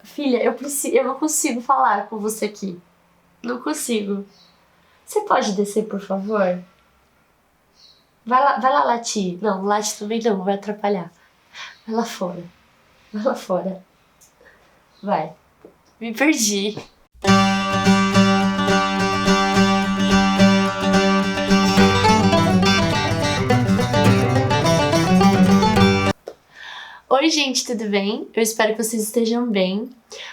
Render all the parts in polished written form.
Filha, eu não consigo falar com você aqui. Não consigo. Você pode descer, por favor? Vai lá latir. Não, late também não, vai atrapalhar. Vai lá fora. Vai lá fora. Vai. Me perdi. Oi, gente, tudo bem? Eu espero que vocês estejam bem.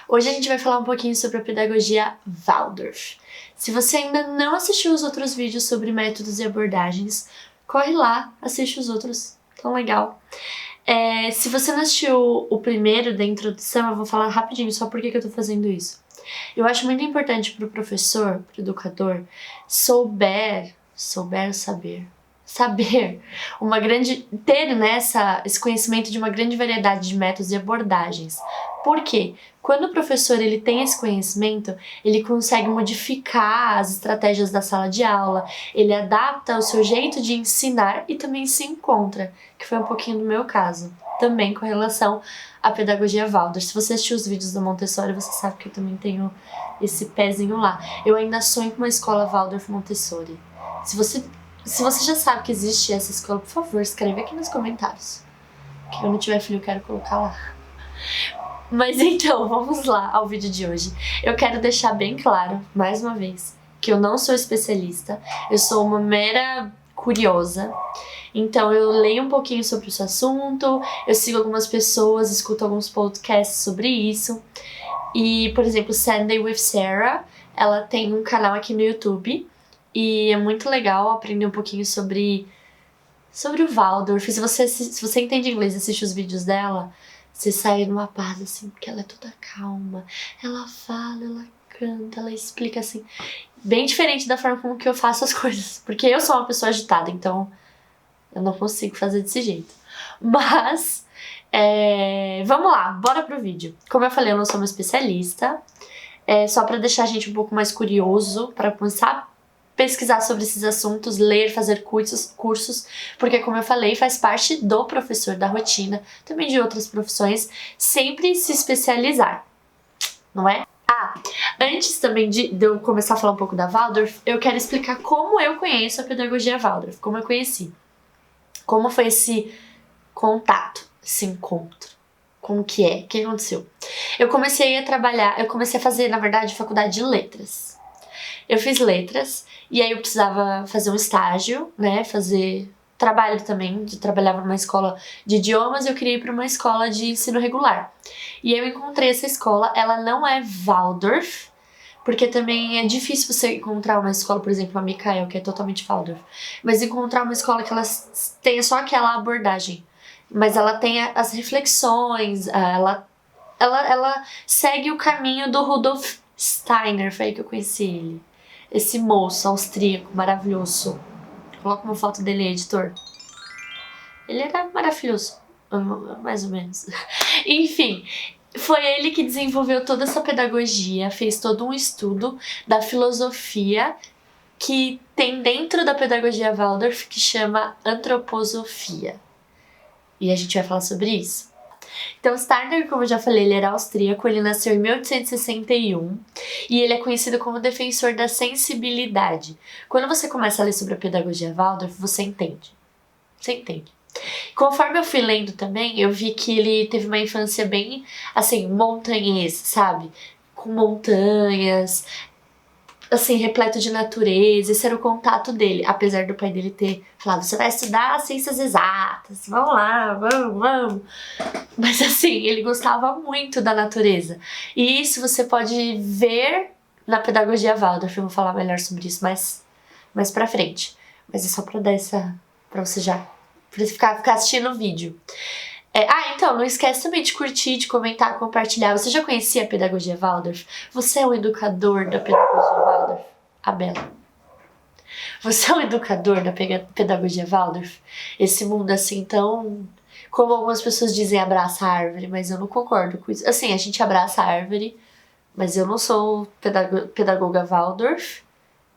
Hoje a gente vai falar um pouquinho sobre a pedagogia Waldorf. Se você ainda não assistiu os outros vídeos sobre métodos e abordagens, corre lá, assiste os outros, tão legal. Se você não assistiu o primeiro da introdução, eu vou falar rapidinho só por que eu tô fazendo isso. Eu acho muito importante pro professor, pro educador, saber ter esse conhecimento de uma grande variedade de métodos e abordagens. Por quê? Quando o professor ele tem esse conhecimento, ele consegue modificar as estratégias da sala de aula, ele adapta o seu jeito de ensinar e também se encontra, que foi um pouquinho do meu caso, também com relação à pedagogia Waldorf. Se você assistiu os vídeos da Montessori, você sabe que eu também tenho esse pezinho lá. Eu ainda sonho com uma escola Waldorf Montessori. Se você já sabe que existe essa escola, por favor, escreve aqui nos comentários. Que quando eu tiver filho, eu quero colocar lá. Mas então, vamos lá ao vídeo de hoje. Eu quero deixar bem claro, mais uma vez, que eu não sou especialista. Eu sou uma mera curiosa. Então, eu leio um pouquinho sobre esse assunto, eu sigo algumas pessoas, escuto alguns podcasts sobre isso. E, por exemplo, Sunday with Sarah, ela tem um canal aqui no YouTube. E é muito legal aprender um pouquinho sobre o Waldorf. Se você entende inglês e assiste os vídeos dela, você sai numa paz, assim, porque ela é toda calma. Ela fala, ela canta, ela explica, assim, bem diferente da forma como que eu faço as coisas. Porque eu sou uma pessoa agitada, então eu não consigo fazer desse jeito. Mas, vamos lá, bora pro vídeo. Como eu falei, eu não sou uma especialista. Só pra deixar a gente um pouco mais curioso, pra começar a pesquisar sobre esses assuntos, ler, fazer cursos, porque como eu falei, faz parte do professor, da rotina, também de outras profissões, sempre se especializar, não é? Antes também de eu começar a falar um pouco da Waldorf, eu quero explicar como eu conheço a pedagogia Waldorf, como eu conheci. Como foi esse contato, esse encontro? Como que é? O que aconteceu? Eu comecei a fazer, na verdade, faculdade de letras. Eu fiz letras e aí eu precisava fazer um estágio, né, fazer trabalho também, trabalhava numa escola de idiomas e eu queria ir para uma escola de ensino regular. E eu encontrei essa escola, ela não é Waldorf, porque também é difícil você encontrar uma escola, por exemplo, a Mikael, que é totalmente Waldorf, mas encontrar uma escola que ela tenha só aquela abordagem, mas ela tem as reflexões, ela segue o caminho do Rudolf Steiner, foi aí que eu conheci ele. Esse moço austríaco maravilhoso. Coloca uma foto dele aí, editor. Ele era maravilhoso, mais ou menos. Enfim, foi ele que desenvolveu toda essa pedagogia, fez todo um estudo da filosofia que tem dentro da pedagogia Waldorf, que chama antroposofia. E a gente vai falar sobre isso. Então, Steiner, como eu já falei, ele era austríaco, ele nasceu em 1861 e ele é conhecido como defensor da sensibilidade. Quando você começa a ler sobre a pedagogia Waldorf, você entende. Você entende. Conforme eu fui lendo também, eu vi que ele teve uma infância bem, assim, montanhesa, sabe? Com montanhas, assim, repleto de natureza. Esse era o contato dele, apesar do pai dele ter falado, você vai estudar ciências exatas, vamos lá, vamos. Mas assim, ele gostava muito da natureza. E isso você pode ver na pedagogia Waldorf. Eu vou falar melhor sobre isso mais pra frente. Mas é só pra dar pra você ficar assistindo o vídeo. Então, não esquece também de curtir, de comentar, compartilhar. Você já conhecia a pedagogia Waldorf? Você é um educador da pedagogia Waldorf? A Bela. Você é um educador da pedagogia Waldorf? Esse mundo assim tão... Como algumas pessoas dizem, abraça a árvore, mas eu não concordo com isso. Assim, a gente abraça a árvore, mas eu não sou pedagoga Waldorf.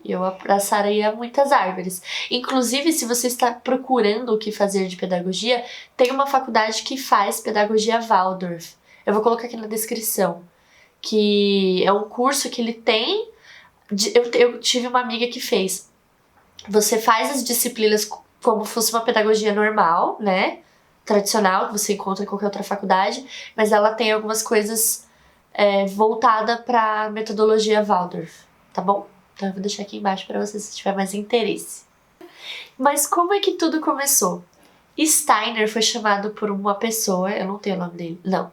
Eu abraçaria muitas árvores. Inclusive, se você está procurando o que fazer de pedagogia, tem uma faculdade que faz pedagogia Waldorf. Eu vou colocar aqui na descrição. que é um curso que ele tem. Eu tive uma amiga que fez. Você faz as disciplinas como fosse uma pedagogia normal, né? Tradicional, que você encontra em qualquer outra faculdade, mas ela tem algumas coisas voltada para metodologia Waldorf, tá bom? Então eu vou deixar aqui embaixo para você se tiver mais interesse. Mas como é que tudo começou? Steiner foi chamado por uma pessoa, eu não tenho o nome dele, não.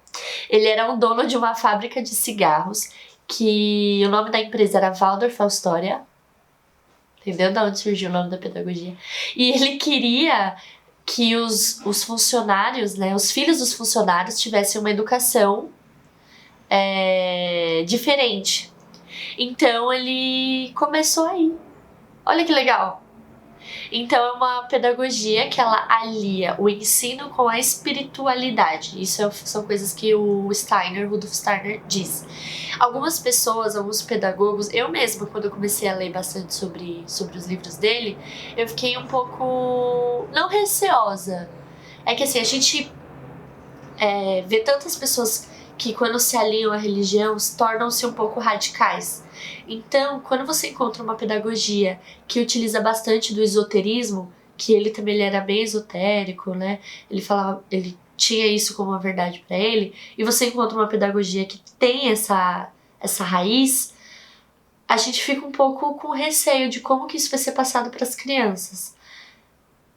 Ele era um dono de uma fábrica de cigarros, que o nome da empresa era Waldorf Astoria. Entendeu? Da onde surgiu o nome da pedagogia. E ele queria que os funcionários, né, os filhos dos funcionários tivessem uma educação diferente. Então ele começou aí. Olha que legal! Então é uma pedagogia que ela alia o ensino com a espiritualidade. Isso são coisas que o Rudolf Steiner diz. Algumas pessoas, alguns pedagogos, eu mesma, quando eu comecei a ler bastante sobre os livros dele, eu fiquei um pouco, não receosa. É que assim, a gente vê tantas pessoas que quando se aliam à religião tornam-se um pouco radicais. Então, quando você encontra uma pedagogia que utiliza bastante do esoterismo, que ele também era bem esotérico, né? Ele tinha isso como uma verdade para ele, e você encontra uma pedagogia que tem essa raiz, a gente fica um pouco com receio de como que isso vai ser passado para as crianças.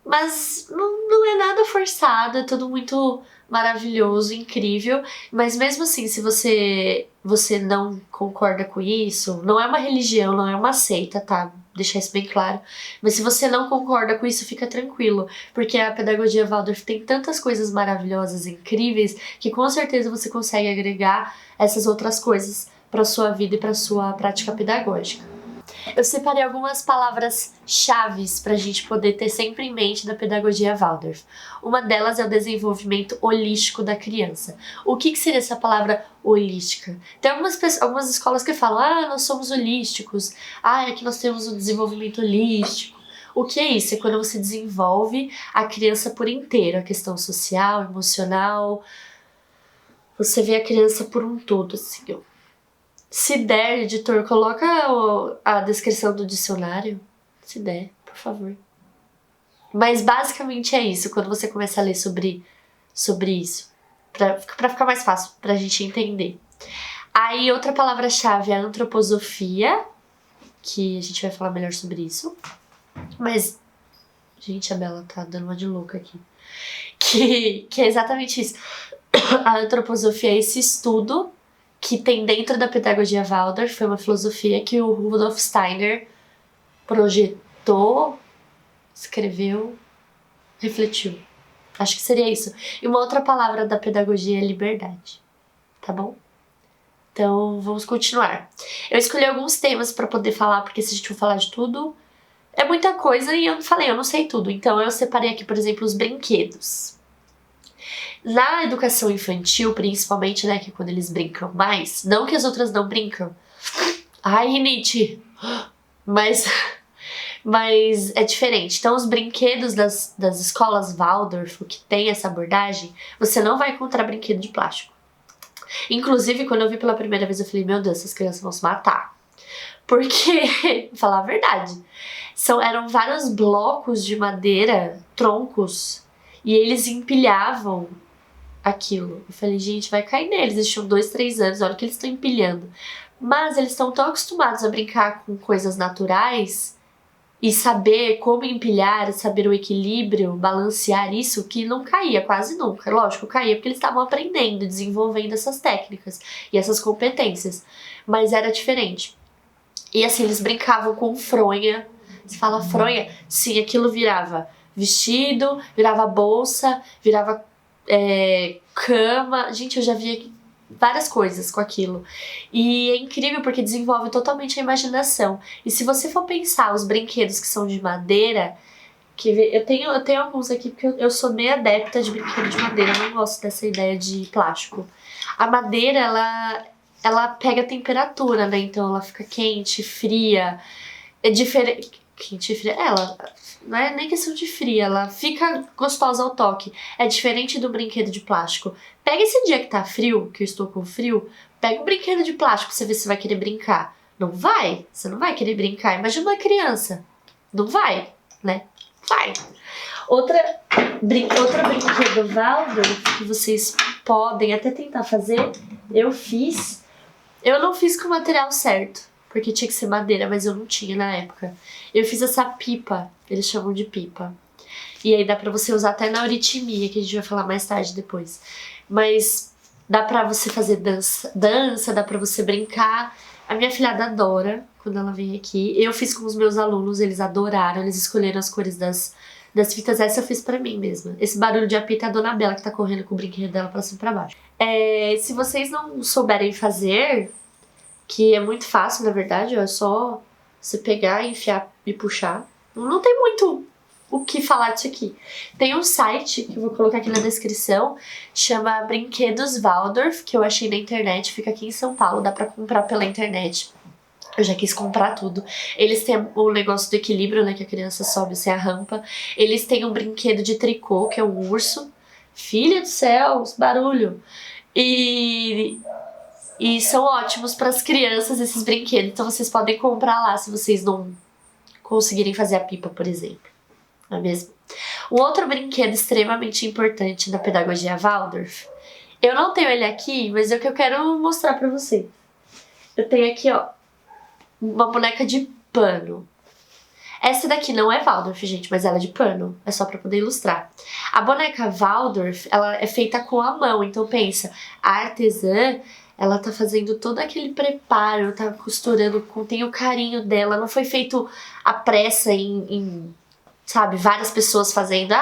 Mas não é nada forçado, é tudo muito maravilhoso, incrível. Mas mesmo assim, se você não concorda com isso, não é uma religião, não é uma seita, tá? Deixar isso bem claro. Mas se você não concorda com isso, fica tranquilo. Porque a pedagogia Waldorf tem tantas coisas maravilhosas, incríveis, que com certeza você consegue agregar essas outras coisas para sua vida e para sua prática pedagógica. Eu separei algumas palavras-chave para a gente poder ter sempre em mente da pedagogia Waldorf. Uma delas é o desenvolvimento holístico da criança. O que seria essa palavra holística? Tem algumas escolas que falam, nós somos holísticos, aqui nós temos o desenvolvimento holístico. O que é isso? É quando você desenvolve a criança por inteiro, a questão social, emocional. Você vê a criança por um todo, assim, ó. Se der, editor, coloca a descrição do dicionário. Se der, por favor. Mas basicamente é isso, quando você começa a ler sobre isso. Pra ficar mais fácil pra gente entender. Aí outra palavra-chave é a antroposofia, que a gente vai falar melhor sobre isso. Mas, gente, a Bela tá dando uma de louca aqui. Que é exatamente isso. A antroposofia é esse estudo que tem dentro da pedagogia Waldorf, foi uma filosofia que o Rudolf Steiner projetou, escreveu, refletiu. Acho que seria isso. E uma outra palavra da pedagogia é liberdade, tá bom? Então, vamos continuar. Eu escolhi alguns temas para poder falar, porque se a gente for falar de tudo, é muita coisa e eu não sei tudo. Então, eu separei aqui, por exemplo, os brinquedos. Na educação infantil, principalmente, né, que é quando eles brincam mais, não que as outras não brincam. Ai, rinite! Mas é diferente. Então, os brinquedos das escolas Waldorf, que tem essa abordagem, você não vai encontrar brinquedo de plástico. Inclusive, quando eu vi pela primeira vez, eu falei, meu Deus, essas crianças vão se matar. Porque, vou falar a verdade, eram vários blocos de madeira, troncos, e eles empilhavam aquilo. Eu falei, gente, vai cair neles. Eles tinham 2, 3 anos, olha o que eles estão empilhando. Mas eles estão tão acostumados a brincar com coisas naturais e saber como empilhar, saber o equilíbrio, balancear isso, que não caía quase nunca. Lógico, caía porque eles estavam aprendendo, desenvolvendo essas técnicas e essas competências. Mas era diferente. E assim, eles brincavam com fronha. Você fala fronha? Sim, aquilo virava vestido, virava bolsa, virava cama. Gente, eu já vi várias coisas com aquilo. E é incrível porque desenvolve totalmente a imaginação. E se você for pensar os brinquedos que são de madeira, eu tenho alguns aqui porque eu sou meio adepta de brinquedo de madeira, eu não gosto dessa ideia de plástico. A madeira, ela pega temperatura, né? Então ela fica quente, fria. É diferente. quente e fria. Ela não é nem questão de fria, ela fica gostosa ao toque. É diferente do brinquedo de plástico. Pega esse dia que tá frio, que eu estou com frio, pega um brinquedo de plástico pra você ver se vai querer brincar. Não vai, você não vai querer brincar. Imagina uma criança. Não vai, né? Vai. Outro brinquedo Waldorf que vocês podem até tentar fazer, eu fiz. Eu não fiz com o material certo, porque tinha que ser madeira, mas eu não tinha na época. Eu fiz essa pipa, eles chamam de pipa. E aí dá pra você usar até na auritimia, que a gente vai falar mais tarde depois. Mas dá pra você fazer dança, dá pra você brincar. A minha filhada adora quando ela vem aqui. Eu fiz com os meus alunos, eles adoraram, eles escolheram as cores das fitas. Essa eu fiz pra mim mesma. Esse barulho de apito é a Dona Bela que tá correndo com o brinquedo dela pra cima e pra baixo. Se vocês não souberem fazer, que é muito fácil na verdade, é só você pegar, enfiar e puxar. Não tem muito o que falar disso aqui. Tem um site que eu vou colocar aqui na descrição, chama Brinquedos Waldorf, que eu achei na internet, fica aqui em São Paulo, dá pra comprar pela internet. Eu já quis comprar tudo. Eles têm o negócio do equilíbrio, né, que a criança sobe sem a rampa. Eles têm um brinquedo de tricô, que é um urso. Filha do céu, os barulho. E são ótimos para as crianças esses brinquedos. Então vocês podem comprar lá se vocês não conseguirem fazer a pipa, por exemplo. Não é mesmo? Um outro brinquedo extremamente importante na pedagogia Waldorf, eu não tenho ele aqui, mas é o que eu quero mostrar pra você. Eu tenho aqui, ó, uma boneca de pano. Essa daqui não é Waldorf, gente, mas ela é de pano. É só pra poder ilustrar. A boneca Waldorf, ela é feita com a mão. Então pensa, a artesã, ela tá fazendo todo aquele preparo, tá costurando, tem o carinho dela. Não foi feito à pressa sabe, várias pessoas fazendo.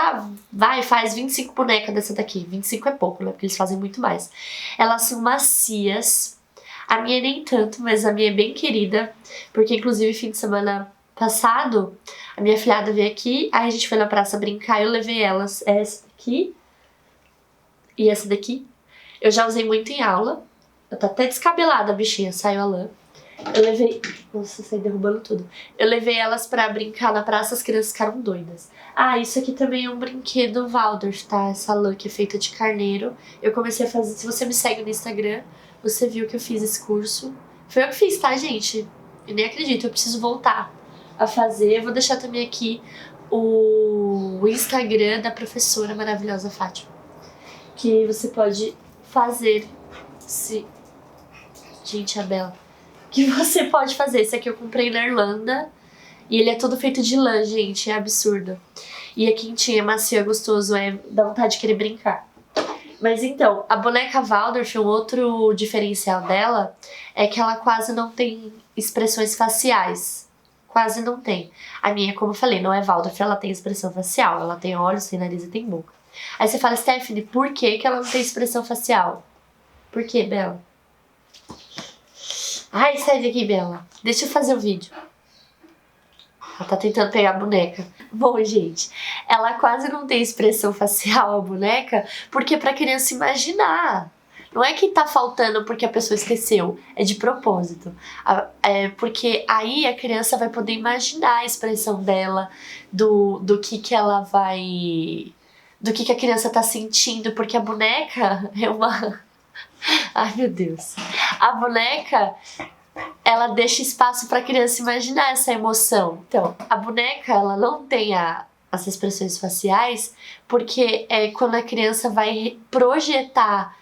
Faz 25 bonecas dessa daqui. 25 é pouco, né? Porque eles fazem muito mais. Elas são macias. A minha nem tanto, mas a minha é bem querida. Porque, inclusive, fim de semana passado, a minha filhada veio aqui. Aí a gente foi na praça brincar e eu levei elas. Essa daqui e essa daqui. Eu já usei muito em aula. Eu tô até descabelada, a bichinha. Saiu a lã. Eu levei... Nossa, saí derrubando tudo. Eu levei elas pra brincar na praça, as crianças ficaram doidas. Isso aqui também é um brinquedo Waldorf, tá? Essa lã que é feita de carneiro. Eu comecei a fazer... Se você me segue no Instagram, você viu que eu fiz esse curso. Foi eu que fiz, tá, gente? Eu nem acredito, eu preciso voltar a fazer. Eu vou deixar também aqui o Instagram da professora maravilhosa Fátima. Que você pode fazer... Gente, a Bela... Que você pode fazer. Esse aqui eu comprei na Irlanda. E ele é todo feito de lã, gente. É absurdo. E é quentinho, é macio, é gostoso. Dá vontade de querer brincar. Mas então, a boneca Waldorf, um outro diferencial dela é que ela quase não tem expressões faciais. Quase não tem. A minha, como eu falei, não é Waldorf, ela tem expressão facial. Ela tem olhos, tem nariz e tem boca. Aí você fala, Stephanie, por que ela não tem expressão facial? Por que, Bela? Sai daqui, Bela. Deixa eu fazer o vídeo. Ela tá tentando pegar a boneca. Bom, gente, ela quase não tem expressão facial, a boneca, porque é pra criança imaginar. Não é que tá faltando porque a pessoa esqueceu, é de propósito. Porque aí a criança vai poder imaginar a expressão dela, do que ela vai... Do que a criança tá sentindo, porque a boneca é uma... Ai, meu Deus. A boneca, ela deixa espaço pra criança imaginar essa emoção. Então, a boneca, ela não tem as expressões faciais, porque é quando a criança vai projetar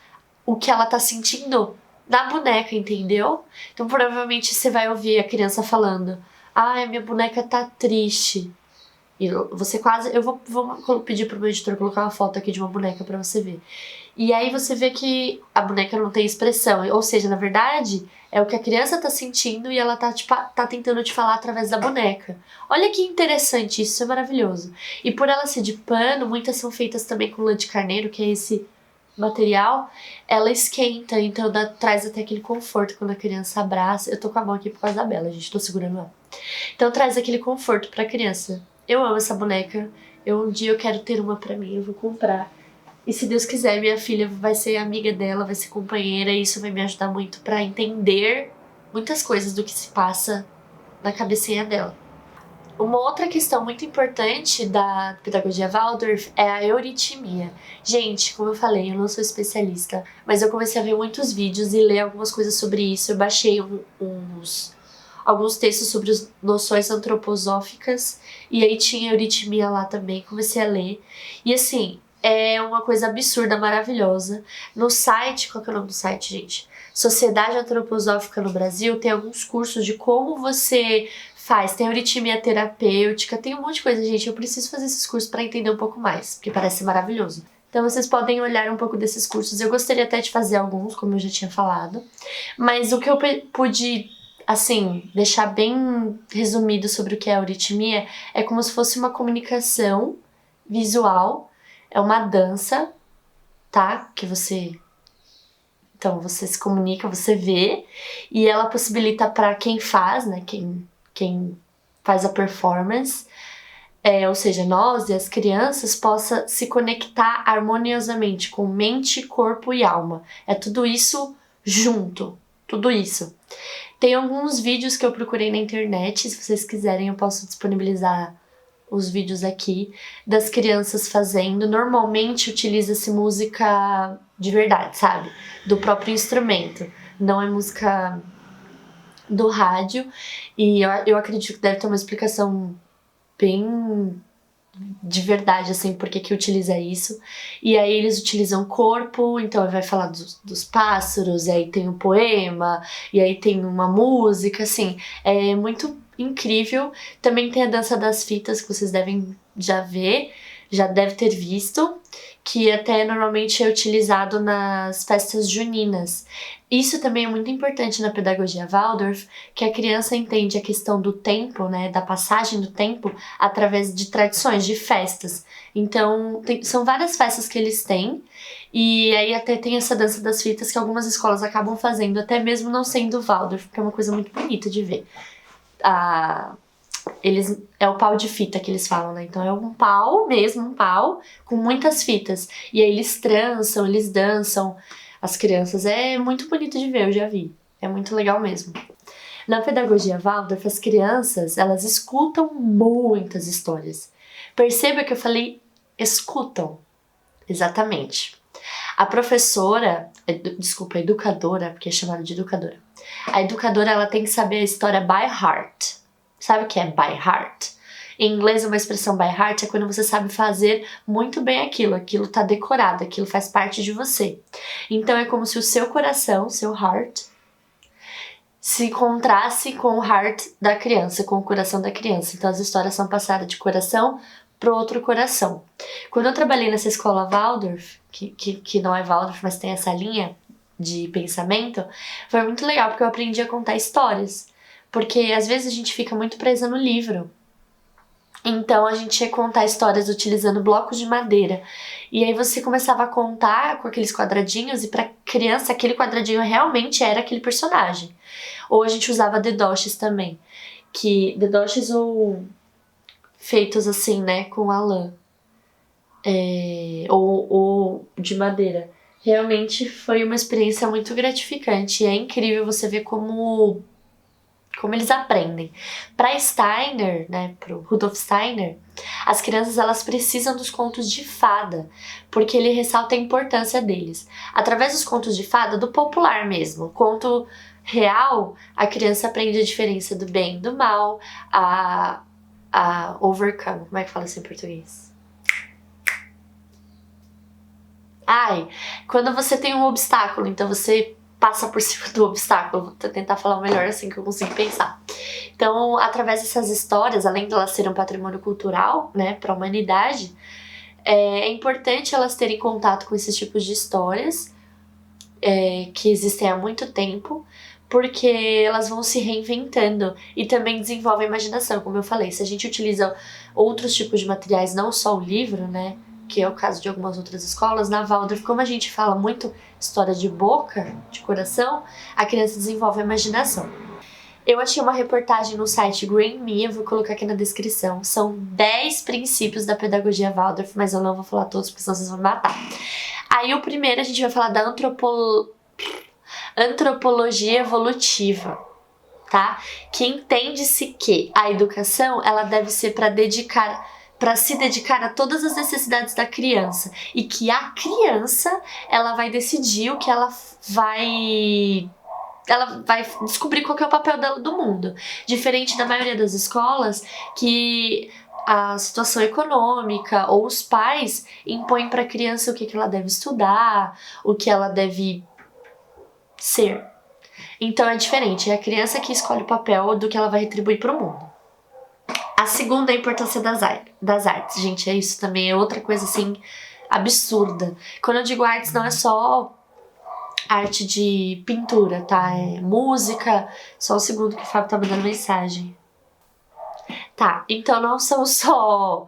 o que ela tá sentindo na boneca, entendeu? Então, provavelmente, você vai ouvir a criança falando: a minha boneca tá triste. E você quase... Eu vou pedir pro meu editor colocar uma foto aqui de uma boneca pra você ver. E aí você vê que a boneca não tem expressão. Ou seja, na verdade, é o que a criança tá sentindo e ela tá tentando te falar através da boneca. Olha que interessante, isso é maravilhoso. E por ela ser de pano, muitas são feitas também com lã de carneiro, que é esse material. Ela esquenta, então traz até aquele conforto quando a criança abraça. Eu tô com a mão aqui por causa da Bela, gente, tô segurando ela. Então traz aquele conforto pra criança. Eu amo essa boneca. Um dia eu quero ter uma pra mim, eu vou comprar. E se Deus quiser, minha filha vai ser amiga dela, vai ser companheira, e isso vai me ajudar muito pra entender muitas coisas do que se passa na cabecinha dela. Uma outra questão muito importante da pedagogia Waldorf é a euritmia. Gente, como eu falei, eu não sou especialista, mas eu comecei a ver muitos vídeos e ler algumas coisas sobre isso. Eu baixei alguns textos sobre as noções antroposóficas e aí tinha euritmia lá também, comecei a ler. E assim, é uma coisa absurda, maravilhosa. No site, qual que é o nome do site, gente? Sociedade Antroposófica no Brasil tem alguns cursos de como você faz, tem euritmia terapêutica, tem um monte de coisa, gente. Eu preciso fazer esses cursos para entender um pouco mais, porque parece maravilhoso. Então vocês podem olhar um pouco desses cursos. Eu gostaria até de fazer alguns, como eu já tinha falado. Mas o que eu pude, assim, deixar bem resumido sobre o que é a euritmia é como se fosse uma comunicação visual, é uma dança, tá? Que você... Então você se comunica, você vê, e ela possibilita para quem faz, né? Quem faz a performance, ou seja, nós e as crianças, possa se conectar harmoniosamente com mente, corpo e alma. É tudo isso junto, tudo isso. Tem alguns vídeos que eu procurei na internet, se vocês quiserem eu posso disponibilizar os vídeos aqui, das crianças fazendo. Normalmente utiliza-se música de verdade, sabe? Do próprio instrumento, não é música do rádio, e eu acredito que deve ter uma explicação bem de verdade, assim, por que utiliza isso. E aí eles utilizam corpo, então vai falar dos pássaros, e aí tem um poema, e aí tem uma música, assim, é muito incrível. Também tem a dança das fitas, que vocês devem já ver, já deve ter visto, que até normalmente é utilizado nas festas juninas. Isso também é muito importante na pedagogia Waldorf, que a criança entende a questão do tempo, né, da passagem do tempo, através de tradições, de festas. Então, são várias festas que eles têm, e aí até tem essa dança das fitas que algumas escolas acabam fazendo, até mesmo não sendo Waldorf, porque é uma coisa muito bonita de ver. É o pau de fita que eles falam, né? Então é um pau mesmo, um pau com muitas fitas. E aí eles trançam, eles dançam, as crianças. É muito bonito de ver, eu já vi. É muito legal mesmo. Na pedagogia Waldorf, as crianças, elas escutam muitas histórias. Perceba que eu falei escutam. Exatamente. A professora, desculpa, a educadora, porque é chamada de educadora. A educadora, ela tem que saber a história by heart. Sabe o que é by heart? Em inglês, uma expressão by heart é quando você sabe fazer muito bem aquilo tá decorado, aquilo faz parte de você. Então é como se o seu coração, seu heart, se encontrasse com o heart da criança, com o coração da criança. Então as histórias são passadas de coração pro outro coração. Quando eu trabalhei nessa escola Waldorf, que não é Waldorf, mas tem essa linha de pensamento, foi muito legal porque eu aprendi a contar histórias. Porque às vezes a gente fica muito presa no livro. Então a gente ia contar histórias utilizando blocos de madeira. E aí você começava a contar com aqueles quadradinhos, e pra criança aquele quadradinho realmente era aquele personagem. Ou a gente usava dedoches também. Dedoches ou feitos assim, né, com a lã. Ou de madeira. Realmente foi uma experiência muito gratificante. E é incrível você ver como eles aprendem. Para Steiner, né, pro Rudolf Steiner, as crianças elas precisam dos contos de fada, porque ele ressalta a importância deles. Através dos contos de fada, do popular mesmo, conto real, a criança aprende a diferença do bem e do mal, a overcome, como é que fala isso em português? Quando você tem um obstáculo, então você passa por cima do obstáculo. Vou tentar falar melhor assim que eu consigo pensar. Então, através dessas histórias, além de elas serem um patrimônio cultural, né, para a humanidade, é importante elas terem contato com esses tipos de histórias que existem há muito tempo, porque elas vão se reinventando e também desenvolvem a imaginação, como eu falei. Se a gente utiliza outros tipos de materiais, não só o livro, né, que é o caso de algumas outras escolas, na Waldorf, como a gente fala muito história de boca, de coração, a criança desenvolve a imaginação. Eu achei uma reportagem no site Green Me, eu vou colocar aqui na descrição. São 10 princípios da pedagogia Waldorf, mas eu não vou falar todos, porque senão vocês vão me matar. Aí o primeiro a gente vai falar da antropologia evolutiva. tá? Que entende-se que a educação, ela deve ser para se dedicar a todas as necessidades da criança e que a criança, ela vai decidir o que ela vai descobrir qual que é o papel dela do mundo. Diferente da maioria das escolas, que a situação econômica ou os pais impõem para a criança o que ela deve estudar, o que ela deve ser. Então é diferente, é a criança que escolhe o papel do que ela vai retribuir para o mundo. A segunda é a importância das artes, gente, isso também é outra coisa assim absurda. Quando eu digo artes, não é só arte de pintura, tá? É música. Só um segundo que o Fábio tá mandando mensagem. Tá, então não são só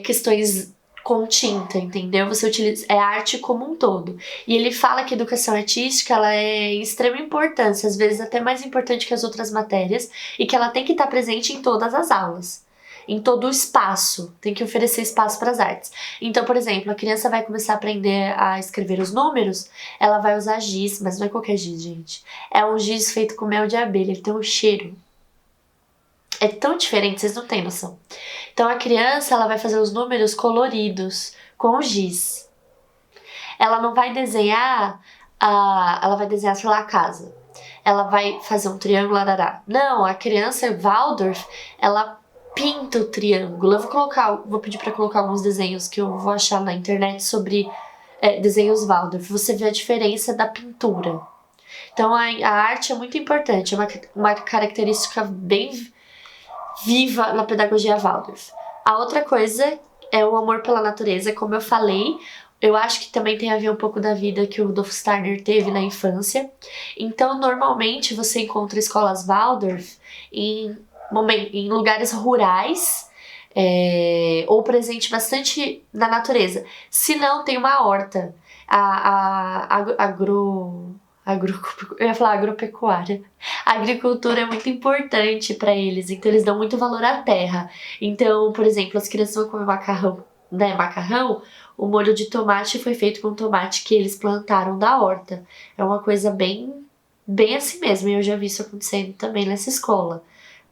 questões com tinta, entendeu? Você utiliza arte como um todo. E ele fala que a educação artística, ela é de extrema importância, às vezes até mais importante que as outras matérias, e que ela tem que estar presente em todas as aulas. Em todo o espaço, tem que oferecer espaço para as artes. Então, por exemplo, a criança vai começar a aprender a escrever os números, ela vai usar giz, mas não é qualquer giz, gente. É um giz feito com mel de abelha, ele tem um cheiro. É tão diferente, vocês não têm noção. Então, a criança, ela vai fazer os números coloridos, com giz. Ela não vai desenhar, ela vai desenhar, sei lá, a casa. Ela vai fazer um triângulo, arará. Não, a criança, Waldorf, ela pinta o triângulo. Eu vou pedir para colocar alguns desenhos que eu vou achar na internet sobre desenhos Waldorf. Você vê a diferença da pintura. Então a arte é muito importante, é uma característica bem viva na pedagogia Waldorf. A outra coisa é o amor pela natureza, como eu falei. Eu acho que também tem a ver um pouco da vida que o Rudolf Steiner teve na infância. Então, normalmente, você encontra escolas Waldorf em lugares rurais, ou presente bastante na natureza. Se não, tem uma horta. Eu ia falar agropecuária. A agricultura é muito importante para eles, então eles dão muito valor à terra. Então, por exemplo, as crianças vão comer macarrão, o molho de tomate foi feito com tomate que eles plantaram da horta. É uma coisa bem, bem assim mesmo, e eu já vi isso acontecendo também nessa escola.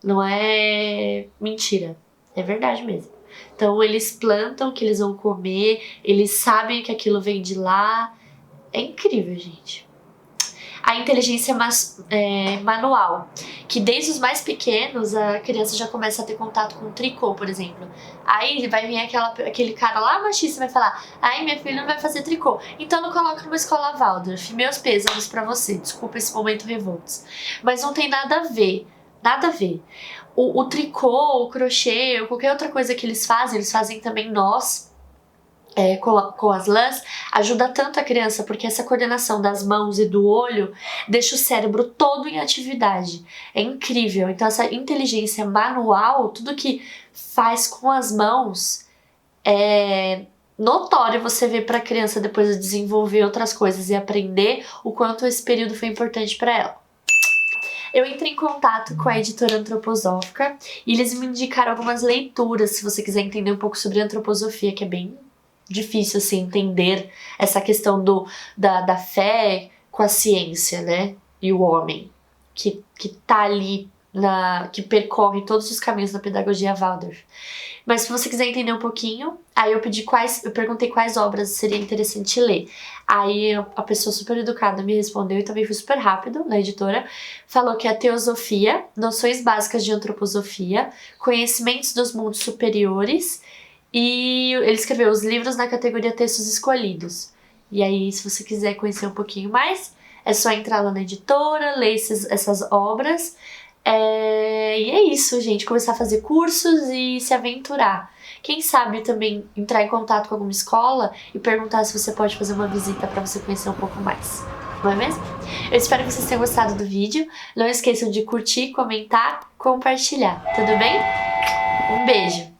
Não é mentira, é verdade mesmo. Então eles plantam o que eles vão comer, eles sabem que aquilo vem de lá. É incrível, gente. A inteligência manual, que desde os mais pequenos a criança já começa a ter contato com o tricô, por exemplo. Aí vai vir aquele cara lá machista e vai falar: ai, minha filha não vai fazer tricô, então não coloca numa escola Waldorf. Meus pêsames pra você, desculpa esse momento revoltos. Mas não tem nada a ver. Nada a ver. O tricô, o crochê, ou qualquer outra coisa que eles fazem também nós, com as lãs, ajuda tanto a criança, porque essa coordenação das mãos e do olho deixa o cérebro todo em atividade. É incrível. Então essa inteligência manual, tudo que faz com as mãos, é notório você ver para a criança depois desenvolver outras coisas e aprender o quanto esse período foi importante para ela. Eu entrei em contato com a editora Antroposófica e eles me indicaram algumas leituras, se você quiser entender um pouco sobre antroposofia, que é bem difícil assim entender essa questão da fé com a ciência, né? E o homem que tá ali, que percorre todos os caminhos da pedagogia Waldorf. Mas se você quiser entender um pouquinho, aí eu perguntei quais obras seria interessante ler. Aí a pessoa super educada me respondeu, e também foi super rápido na editora, falou que é a Teosofia, Noções Básicas de Antroposofia, Conhecimentos dos Mundos Superiores, e ele escreveu os livros na categoria Textos Escolhidos. E aí, se você quiser conhecer um pouquinho mais, é só entrar lá na editora, ler essas obras. E é isso, gente. Começar a fazer cursos e se aventurar. Quem sabe também entrar em contato com alguma escola e perguntar se você pode fazer uma visita para você conhecer um pouco mais. Não é mesmo? Eu espero que vocês tenham gostado do vídeo. Não esqueçam de curtir, comentar, compartilhar. Tudo bem? Um beijo!